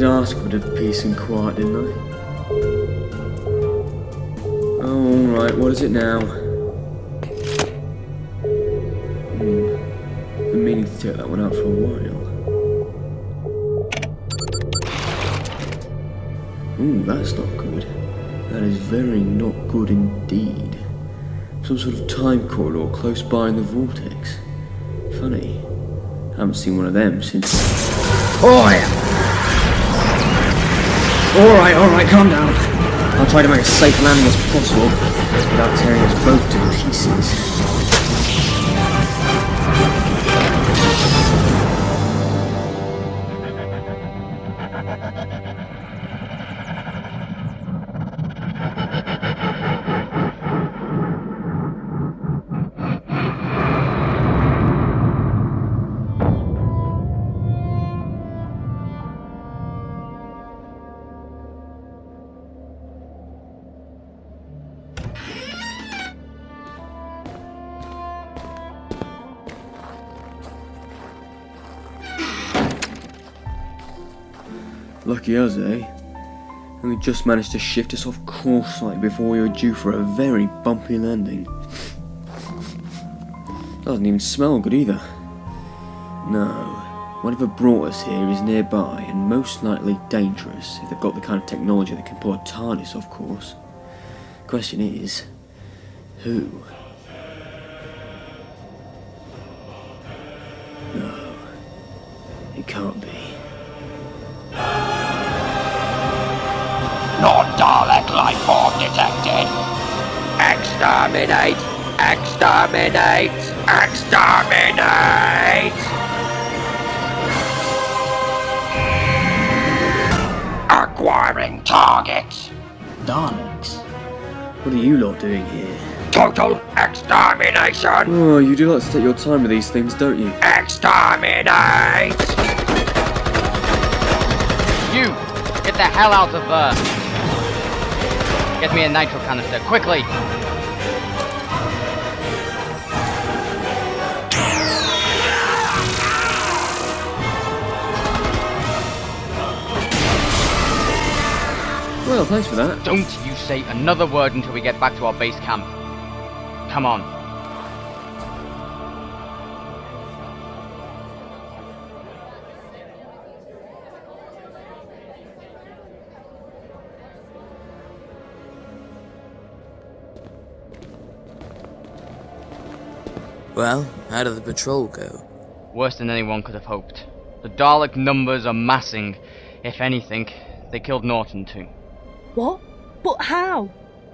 ask for a bit of peace and quiet, didn't I? Oh, alright, what is it now? Been meaning to take that one out for a while. Ooh, that's not good. That is very not good indeed. Some sort of time corridor close by in the vortex. Funny. Haven't seen one of them since... Oh, yeah! Alright, calm down. I'll try to make a safe landing as possible, without tearing us both to pieces. Lucky us, eh? And we just managed to shift us off course slightly before we were due for a very bumpy landing. Doesn't even smell good either. No, whatever brought us here is nearby and most likely dangerous if they've got the kind of technology that can pull a TARDIS off course. Question is, who? No, it can't be. Non-Dalek life form detected. Exterminate! Exterminate! Exterminate! Acquiring target. Daleks? What are you lot doing here? Total extermination! Oh, you do like to take your time with these things, don't you? Exterminate! You! Get the hell out of there! Get me a nitro canister, quickly! Well, thanks for that. Don't you say another word until we get back to our base camp. Come on. Well, how did the patrol go? Worse than anyone could have hoped. The Dalek numbers are massing. If anything, they killed Norton too. What? But how?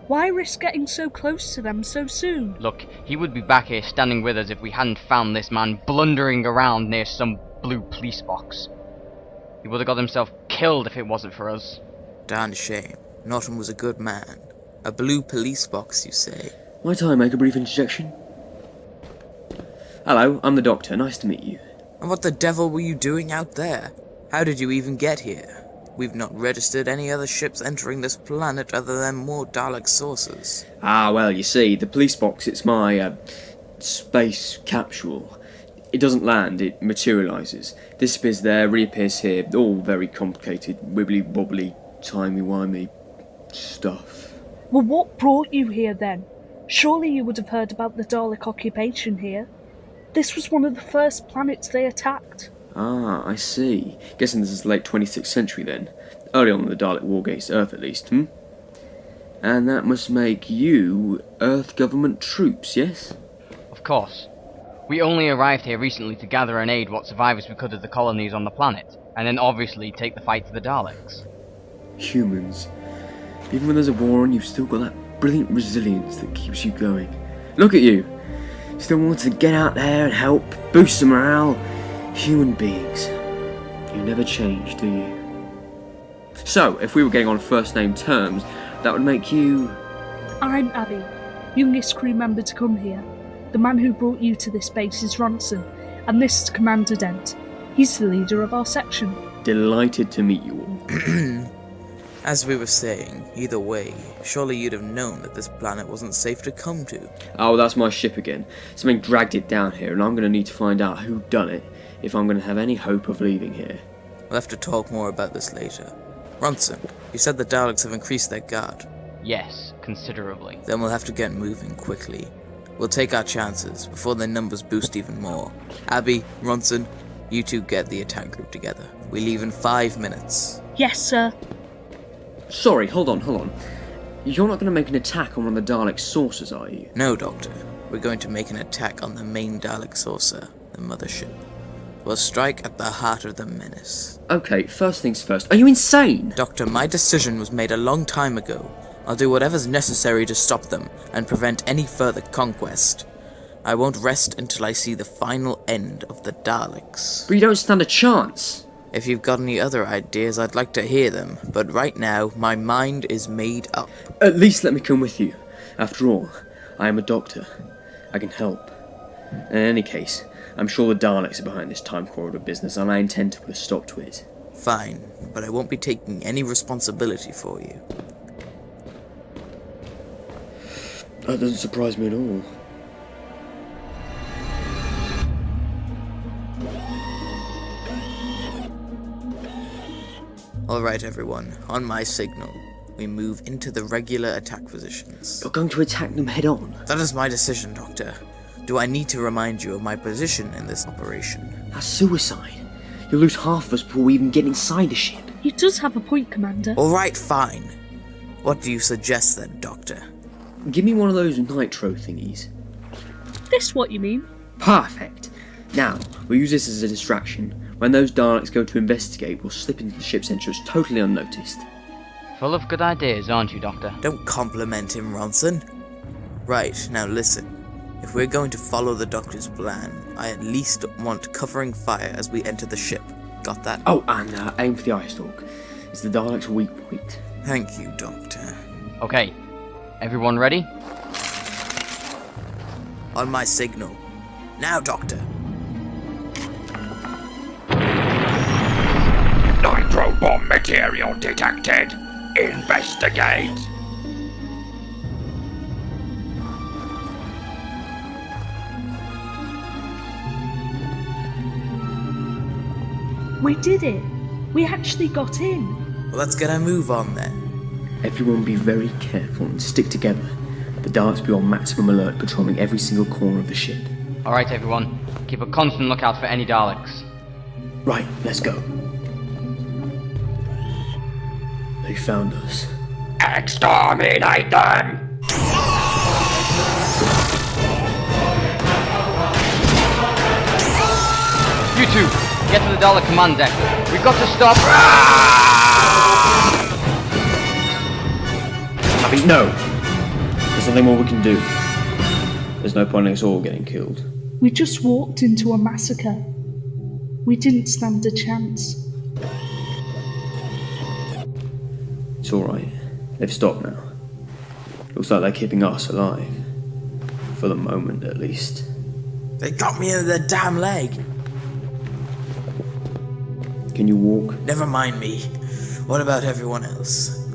Why risk getting so close to them so soon? Look, he would be back here standing with us if we hadn't found this man blundering around near some blue police box. He would have got himself killed if it wasn't for us. Darn shame. Norton was a good man. A blue police box, you say? Might I make a brief interjection? Hello, I'm the Doctor. Nice to meet you. And what the devil were you doing out there? How did you even get here? We've not registered any other ships entering this planet other than more Dalek sources. Ah, well, you see, the police box, it's my, space capsule. It doesn't land, it materialises. Disappears there, reappears here, all very complicated, wibbly-wobbly, timey-wimey stuff. Well, what brought you here then? Surely you would have heard about the Dalek occupation here. This was one of the first planets they attacked. Ah, I see. Guessing this is the late 26th century then. Early on in the Dalek war against Earth at least, And that must make you Earth government troops, yes? Of course. We only arrived here recently to gather and aid what survivors we could of the colonies on the planet, and then obviously take the fight to the Daleks. Humans. Even when there's a war on, you've still got that brilliant resilience that keeps you going. Look at you! Still wanting to get out there and help, boost the morale. Human beings. You never change, do you? So, if we were getting on first name terms, that would make you... I'm Abby, youngest crew member to come here. The man who brought you to this base is Ronson, and this is Commander Dent. He's the leader of our section. Delighted to meet you all. As we were saying, either way, surely you'd have known that this planet wasn't safe to come to. Oh, that's my ship again. Something dragged it down here, and I'm going to need to find out who done it if I'm going to have any hope of leaving here. We'll have to talk more about this later. Ronson, you said the Daleks have increased their guard. Yes, considerably. Then we'll have to get moving quickly. We'll take our chances before their numbers boost even more. Abby, Ronson, you two get the attack group together. We leave in 5 minutes. Yes, sir. Sorry, hold on. You're not going to make an attack on one of the Dalek saucers, are you? No, Doctor. We're going to make an attack on the main Dalek saucer, the mothership. We'll strike at the heart of the menace. Okay, first things first. Are you insane? Doctor, my decision was made a long time ago. I'll do whatever's necessary to stop them and prevent any further conquest. I won't rest until I see the final end of the Daleks. But you don't stand a chance. If you've got any other ideas, I'd like to hear them, but right now, my mind is made up. At least let me come with you. After all, I am a doctor. I can help. In any case, I'm sure the Daleks are behind this time corridor business, and I intend to put a stop to it. Fine, but I won't be taking any responsibility for you. That doesn't surprise me at all. Alright everyone, on my signal, we move into the regular attack positions. You're going to attack them head on? That is my decision, Doctor. Do I need to remind you of my position in this operation? That's suicide. You'll lose half of us before we even get inside the ship. He does have a point, Commander. Alright, fine. What do you suggest then, Doctor? Give me one of those nitro thingies. This what you mean? Perfect. Now, we'll use this as a distraction. When those Daleks go to investigate, we'll slip into the ship's entrance totally unnoticed. Full of good ideas, aren't you, Doctor? Don't compliment him, Ronson. Right, now listen. If we're going to follow the Doctor's plan, I at least want covering fire as we enter the ship. Got that? Oh, and aim for the eye stalk. It's the Dalek's weak point. Thank you, Doctor. Okay, everyone ready? On my signal. Now, Doctor. Nitro bomb material detected. Investigate. We did it. We actually got in. Well, let's get a move on then. Everyone be very careful and stick together. The Daleks be on maximum alert, patrolling every single corner of the ship. Alright, everyone. Keep a constant lookout for any Daleks. Right, let's go. They found us. Exterminate them! You two, get to the Dalek command deck. We've got to stop. Abby, no! There's nothing more we can do. There's no point in us all getting killed. We just walked into a massacre. We didn't stand a chance. It's alright. They've stopped now. Looks like they're keeping us alive. For the moment, at least. They got me in the damn leg. Can you walk? Never mind me. What about everyone else?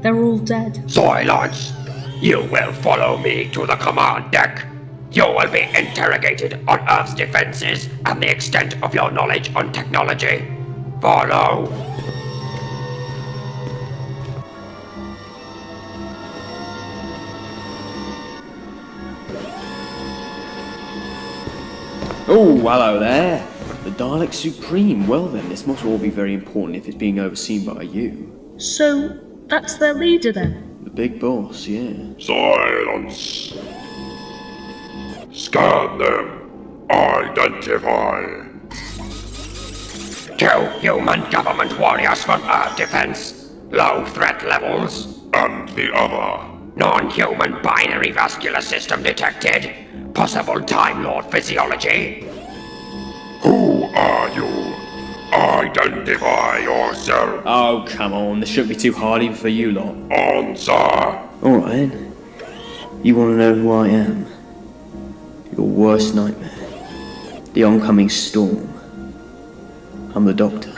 They're all dead. Silence! You will follow me to the command deck. You will be interrogated on Earth's defenses and the extent of your knowledge on technology. Follow. Oh, hello there! The Dalek Supreme. Well then, this must all be very important if it's being overseen by you. So, that's their leader then? The big boss, yeah. Silence. Scan them. Identify. 2 human government warriors from Earth Defense. Low threat levels. And the other. Non-human binary vascular system detected. Possible Time Lord physiology. Who are you? Identify yourself. Oh, come on. This shouldn't be too hard even for you lot. Answer. Alright then. You want to know who I am? Your worst nightmare. The oncoming storm. I'm the Doctor.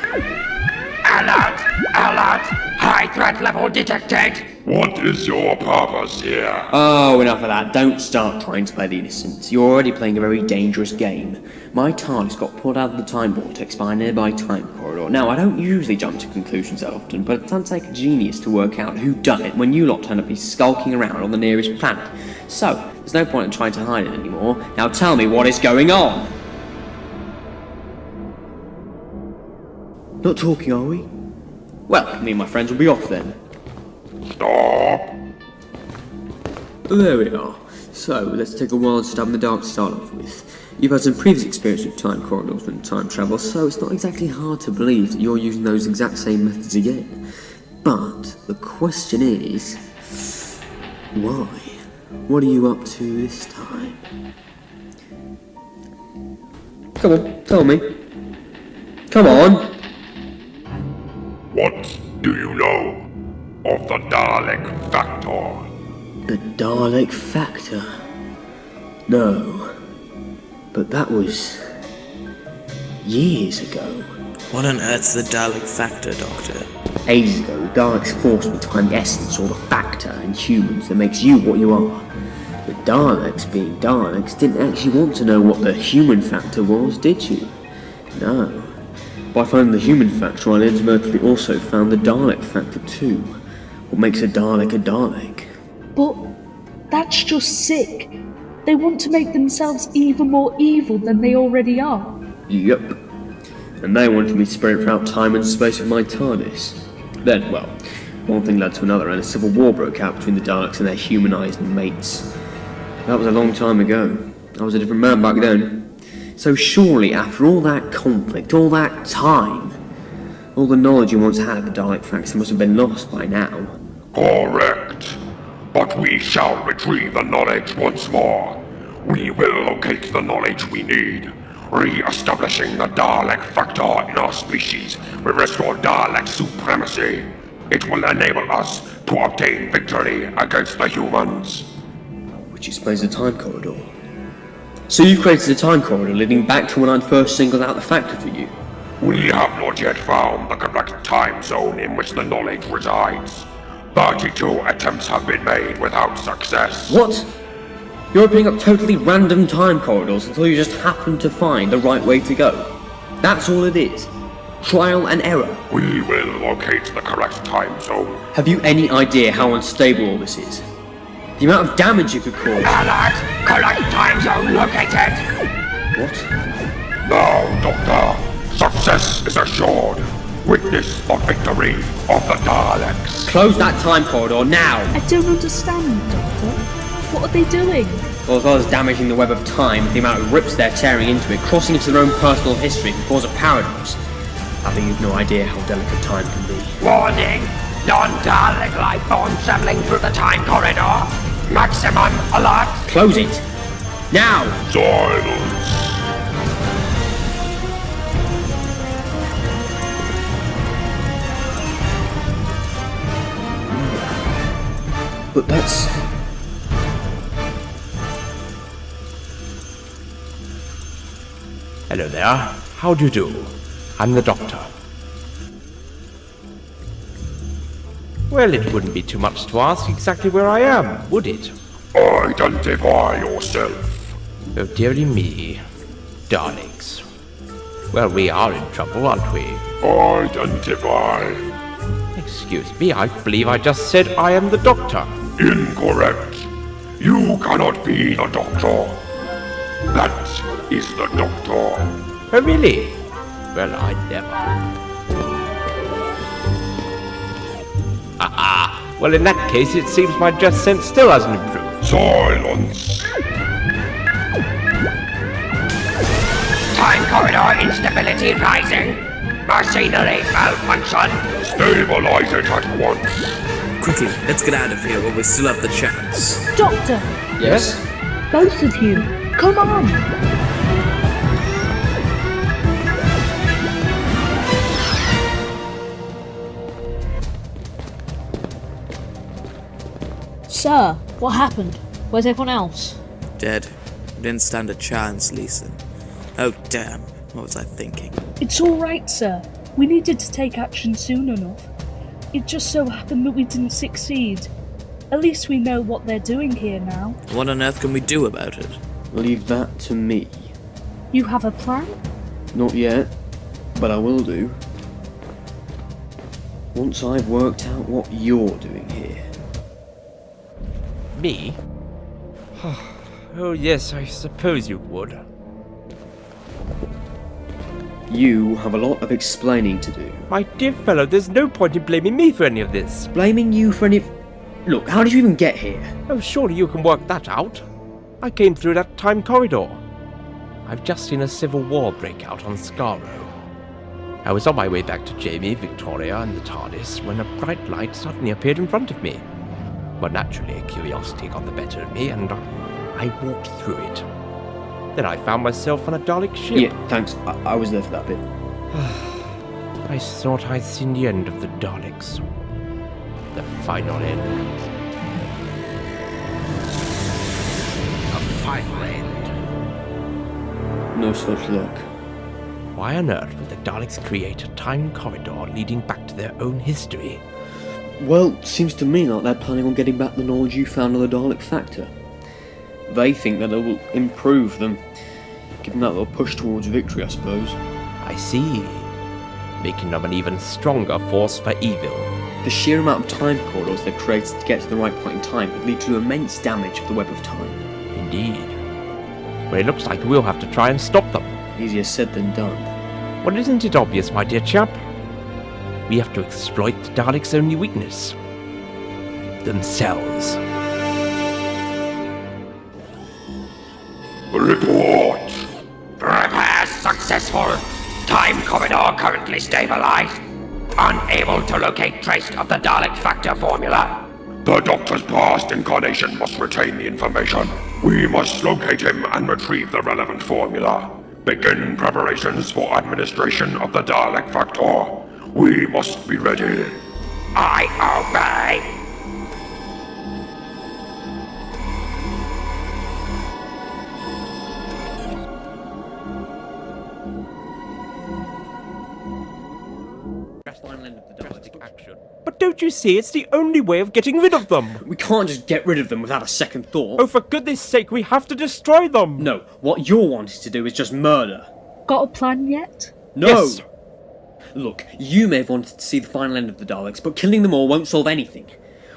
Alert! Alert! High threat level detected! What is your purpose here? Oh, enough of that. Don't start trying to play the innocent. You're already playing a very dangerous game. My TARDIS got pulled out of the time vortex by a nearby time corridor. Now, I don't usually jump to conclusions that often, but it doesn't take a genius to work out who done it when you lot turn up skulking around on the nearest planet. So, there's no point in trying to hide it anymore. Now tell me what is going on! Not talking, are we? Well, me and my friends will be off then. Stop! There we are. So, let's take a wild stab in the dark to start off with. You've had some previous experience with time corridors and time travel, so it's not exactly hard to believe that you're using those exact same methods again. But the question is, why? What are you up to this time? Come on, tell me. Come on! What do you know of the Dalek factor? The Dalek factor? No. But that was years ago. What on earth's the Dalek factor, Doctor? Ages ago, the Daleks forced me to find the essence or the factor in humans that makes you what you are. The Daleks, being Daleks, didn't actually want to know what the human factor was, did you? No. By finding the human factor, I inadvertently also found the Dalek factor too. What makes a Dalek a Dalek? But that's just sick. They want to make themselves even more evil than they already are. Yep. And they wanted me to spread throughout time and space with my TARDIS. Then, well, one thing led to another and a civil war broke out between the Daleks and their humanized mates. That was a long time ago. I was a different man back then. So surely, after all that conflict, all that time, all the knowledge you once had of the Dalek factor must have been lost by now. Correct. But we shall retrieve the knowledge once more. We will locate the knowledge we need. Re-establishing the Dalek factor in our species will restore Dalek supremacy. It will enable us to obtain victory against the humans. Which explains the time corridor. So you created a time corridor leading back to when I first singled out the factor for you? We have not yet found the correct time zone in which the knowledge resides. 32 attempts have been made without success. What? You're opening up totally random time corridors until you just happen to find the right way to go. That's all it is. Trial and error. We will locate the correct time zone. Have you any idea how unstable all this is? The amount of damage you could cause. Alert! Correct time zone located! What? Now, Doctor, success is assured. Witness the victory of the Daleks. Close that time corridor now! I don't understand, Doctor. What are they doing? Well, as well as damaging the web of time, the amount of rips they're tearing into it, crossing into their own personal history can cause a paradox. I think you've no idea how delicate time can be. Warning! Non-Dalek life form traveling through the time corridor. Maximum alert! Close it! Now! Silence. But that's... Hello there. How do you do? I'm the Doctor. Well, it wouldn't be too much to ask exactly where I am, would it? Identify yourself. Oh, dearie me. Daleks. Well, we are in trouble, aren't we? Identify. Excuse me, I believe I just said I am the Doctor. Incorrect. You cannot be the Doctor. That is the Doctor. Oh, really? Well, I never. Well, in that case, it seems my just sense still hasn't improved. Silence. Time corridor instability rising. Machinery malfunction. Stabilize it at once. Quickly, let's get out of here while we still have the chance. Doctor! Yes? Both of you! Come on! Sir, what happened? Where's everyone else? Dead. Didn't stand a chance, Leeson. Oh, damn. What was I thinking? It's alright, sir. We needed to take action soon enough. It just so happened that we didn't succeed. At least we know what they're doing here now. What on earth can we do about it? Leave that to me. You have a plan? Not yet, but I will do. Once I've worked out what you're doing here. Me? Oh yes, I suppose you would. You have a lot of explaining to do. My dear fellow, there's no point in blaming me for any of this. Blaming you for any... Look, how did you even get here? Oh, surely you can work that out. I came through that time corridor. I've just seen a civil war break out on Skaro. I was on my way back to Jamie, Victoria, and the TARDIS when a bright light suddenly appeared in front of me. But naturally, curiosity got the better of me, and I walked through it. Then I found myself on a Dalek ship. Yeah, thanks. I was there for that bit. I thought I'd seen the end of the Daleks. The final end. A final end. No such luck. Why on earth would the Daleks create a time corridor leading back to their own history? Well, seems to me like they're planning on getting back the knowledge you found on the Dalek Factor. They think that it will improve them, give them that little push towards victory, I suppose. I see. Making them an even stronger force for evil. The sheer amount of time corridors they've created to get to the right point in time would lead to immense damage of the web of time. Indeed. But it looks like we'll have to try and stop them. Easier said than done. Well, isn't it obvious, my dear chap? We have to exploit the Daleks' only weakness. Themselves. Report! Repairs successful. Time corridor currently stabilized. Unable to locate trace of the Dalek Factor formula. The Doctor's past incarnation must retain the information. We must locate him and retrieve the relevant formula. Begin preparations for administration of the Dalek Factor. We must be ready. I obey. But don't you see, it's the only way of getting rid of them? We can't just get rid of them without a second thought. Oh, for goodness sake, we have to destroy them! No, what you're wanting to do is just murder. Got a plan yet? No! Yes. Look, you may have wanted to see the final end of the Daleks, but killing them all won't solve anything.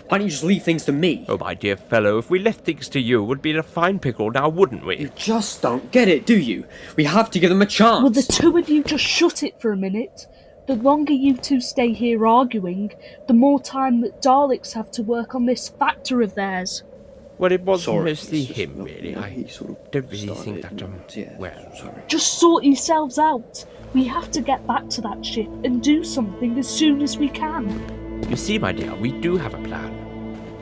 Why don't you just leave things to me? Oh, my dear fellow, if we left things to you, we'd be in a fine pickle now, wouldn't we? You just don't get it, do you? We have to give them a chance. Will the two of you just shut it for a minute? The longer you two stay here arguing, the more time that Daleks have to work on this factor of theirs. Well, it was Sorry, mostly it's just him, not- really. he I sort of don't really started think it that, and- yeah, well... sorry. Just sort yourselves out. We have to get back to that ship and do something as soon as we can. You see, my dear, we do have a plan.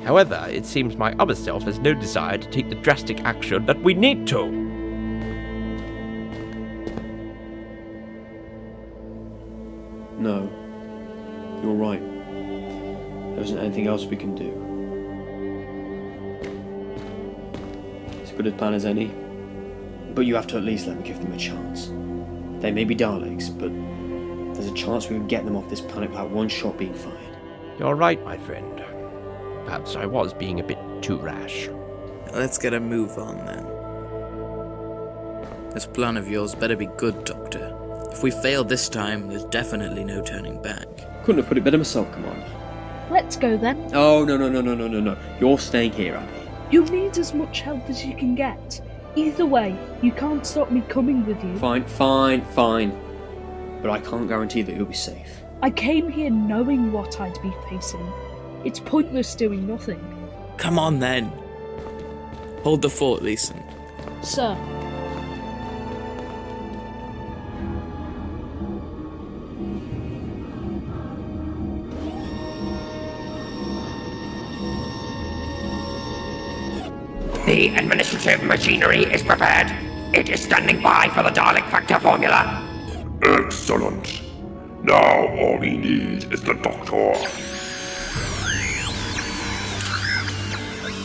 However, it seems my other self has no desire to take the drastic action that we need to. No. You're right. There isn't anything else we can do. It's as good a plan as any. But you have to at least let me give them a chance. They may be Daleks, but there's a chance we can get them off this planet without one shot being fired. You're right, my friend. Perhaps I was being a bit too rash. Let's get a move on then. This plan of yours better be good, Doctor. If we fail this time, there's definitely no turning back. Couldn't have put it better myself, Commander. Let's go then. Oh, no. You're staying here, Abby. You'll need as much help as you can get. Either way, you can't stop me coming with you. Fine. But I can't guarantee that you'll be safe. I came here knowing what I'd be facing. It's pointless doing nothing. Come on then. Hold the fort, Leeson. Sir. The administrative machinery is prepared. It is standing by for the Dalek Factor formula. Excellent. Now all we need is the Doctor.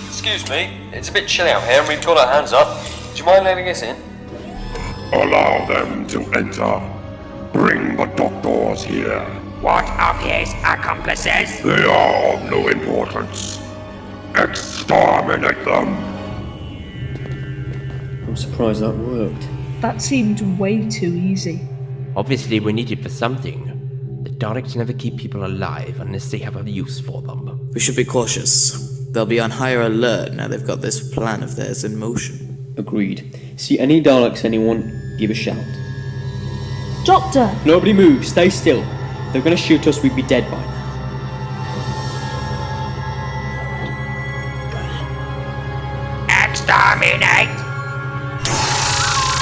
Excuse me, it's a bit chilly out here and we've got our hands up. Do you mind letting us in? Allow them to enter. Bring the Doctors here. here. What of his accomplices? They are of no importance. Exterminate them. I'm surprised that worked. That seemed way too easy. Obviously, we need it for something. The Daleks never keep people alive unless they have a use for them. We should be cautious. They'll be on higher alert now they've got this plan of theirs in motion. Agreed. See any Daleks, anyone, give a shout. Doctor! Nobody move, stay still. If they're gonna shoot us, we'd be dead by now. Exterminate!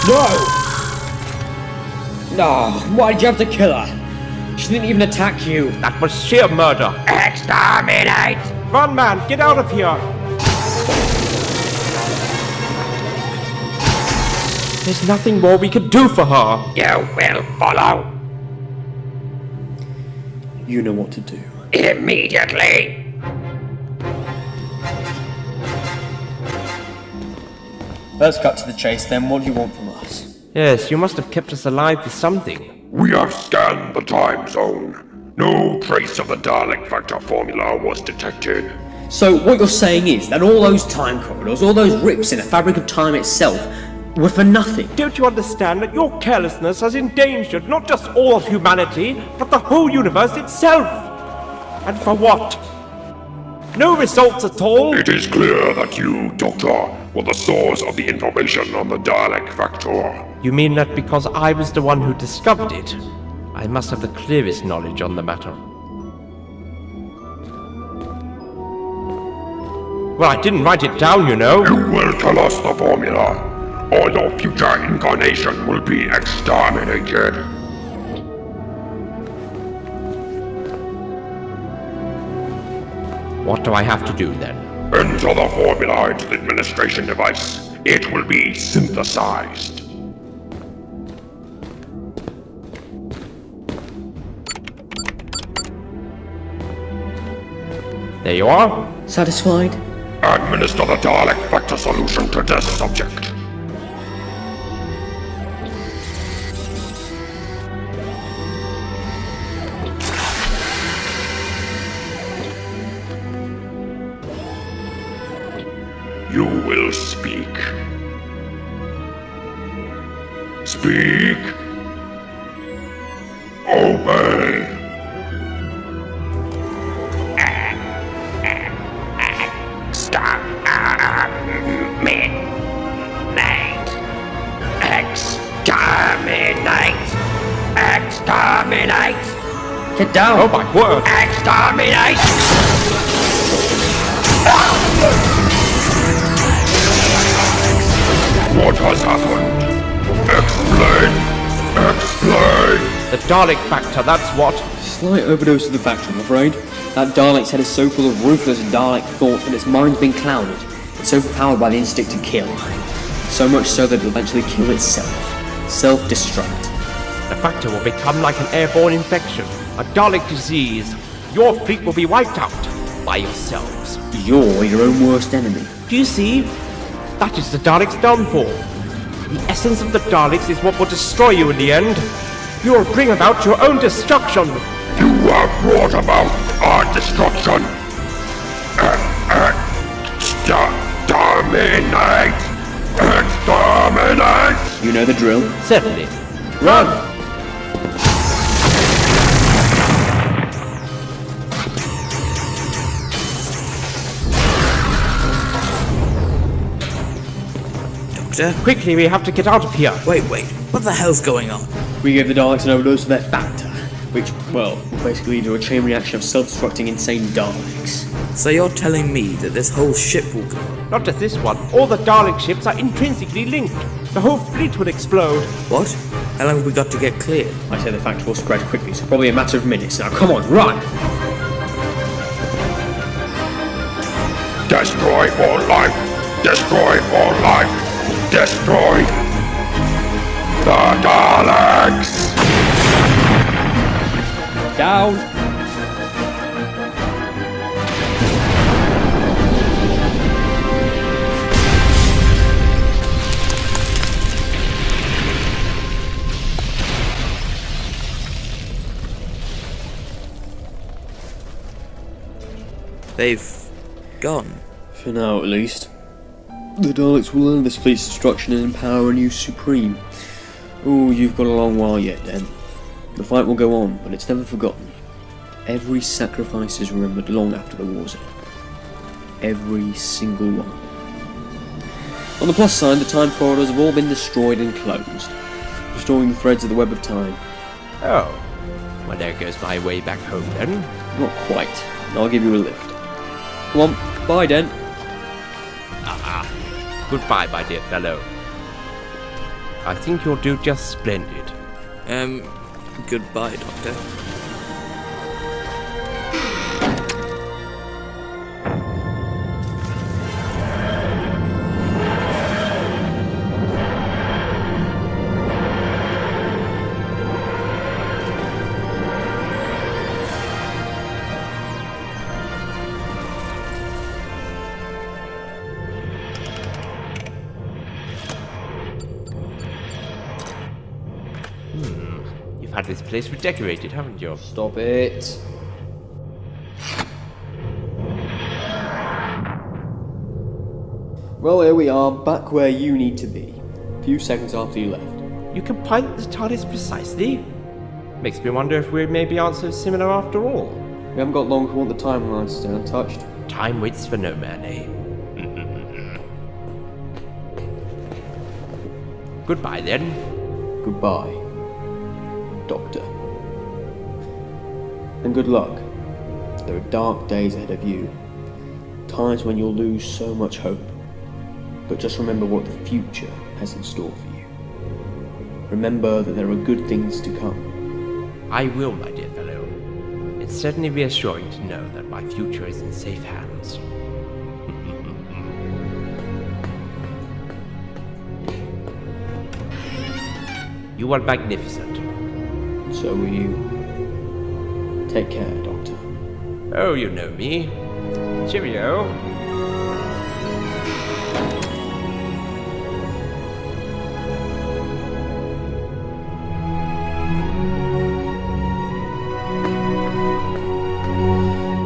No! No, why did you have to kill her? She didn't even attack you. That was sheer murder. Exterminate! Run, man, get out of here! There's nothing more we can do for her. You will follow You know what to do. immediately. Let's cut to the chase then. What do you want from us? Yes, you must have kept us alive for something. We have scanned the time zone. No trace of the Dalek factor formula was detected. So what you're saying is that all those time corridors, all those rips in the fabric of time itself, were for nothing? Don't you understand that your carelessness has endangered not just all of humanity, but the whole universe itself? And for what? No results at all? It is clear that you, Doctor, were the source of the information on the Dalek factor. You mean that because I was the one who discovered it, I must have the clearest knowledge on the matter? Well, I didn't write it down, you know. You will tell us the formula, or your future incarnation will be exterminated. What do I have to do then? Enter the formula into the administration device. It will be synthesized. There you are. Satisfied? Administer the Dalek factor solution to this subject. You will speak. Speak. Obey. Exterminate! Get down! Oh my word! Exterminate! What has happened? Explain! Explain! The Dalek factor, that's what. Slight overdose of the factor, I'm afraid. That Dalek's head is so full of ruthless Dalek thought that its mind's been clouded. It's overpowered by the instinct to kill. So much so that it'll eventually kill itself. Self-destruct. The factor will become like an airborne infection, a Dalek disease. Your fleet will be wiped out by yourselves. You're your own worst enemy. Do you see? That is the Daleks' downfall. The essence of the Daleks is what will destroy you in the end. You will bring about your own destruction. You have brought about our destruction. Exterminate! Exterminate! You know the drill. Certainly. Run! Doctor? Quickly, we have to get out of here. Wait. What the hell's going on? We gave the Daleks an overdose of their factor, which, well, will basically lead to a chain reaction of self-destructing insane Daleks. So you're telling me that this whole ship will go? Not just this one. All the Dalek ships are intrinsically linked. The whole fleet will explode. What? How long have we got to get clear? I say the factor will spread quickly, so probably a matter of minutes. Now come on, run! Destroy for life! Destroy for life! Destroy the Daleks! Down! They've gone. For now, at least. The Daleks will learn this fleet's destruction and empower a new Supreme. Oh, you've got a long while yet, Dent. The fight will go on, but it's never forgotten. Every sacrifice is remembered long after the war's end. Every single one. On the plus side, the time corridors have all been destroyed and closed, restoring the threads of the web of time. Oh. Well, there goes my way back home then. Not quite. I'll give you a lift. Come on, bye, Dent. Goodbye, my dear fellow. I think you'll do just splendid. Goodbye, Doctor. You've had this place redecorated, haven't you? Stop it. Well, here we are, back where you need to be. A few seconds after you left. You can pilot the TARDIS precisely? Makes me wonder if we maybe aren't so similar after all. We haven't got long if we want the timeline to stay untouched. Time waits for no man, eh? Goodbye then. Goodbye, Doctor. And good luck. There are dark days ahead of you. Times when you'll lose so much hope. But just remember what the future has in store for you. Remember that there are good things to come. I will, my dear fellow. It's certainly reassuring to know that my future is in safe hands. You are magnificent. So will you. Take care, Doctor. Oh, you know me. Cheerio.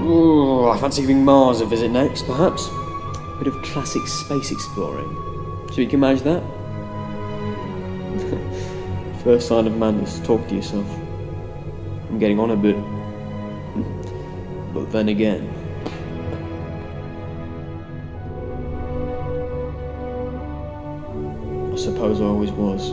Ooh, I fancy giving Mars a visit next, perhaps. Bit of classic space exploring. So you can manage that? First sign of madness, talk to yourself. I'm getting on a bit. But then again... I suppose I always was.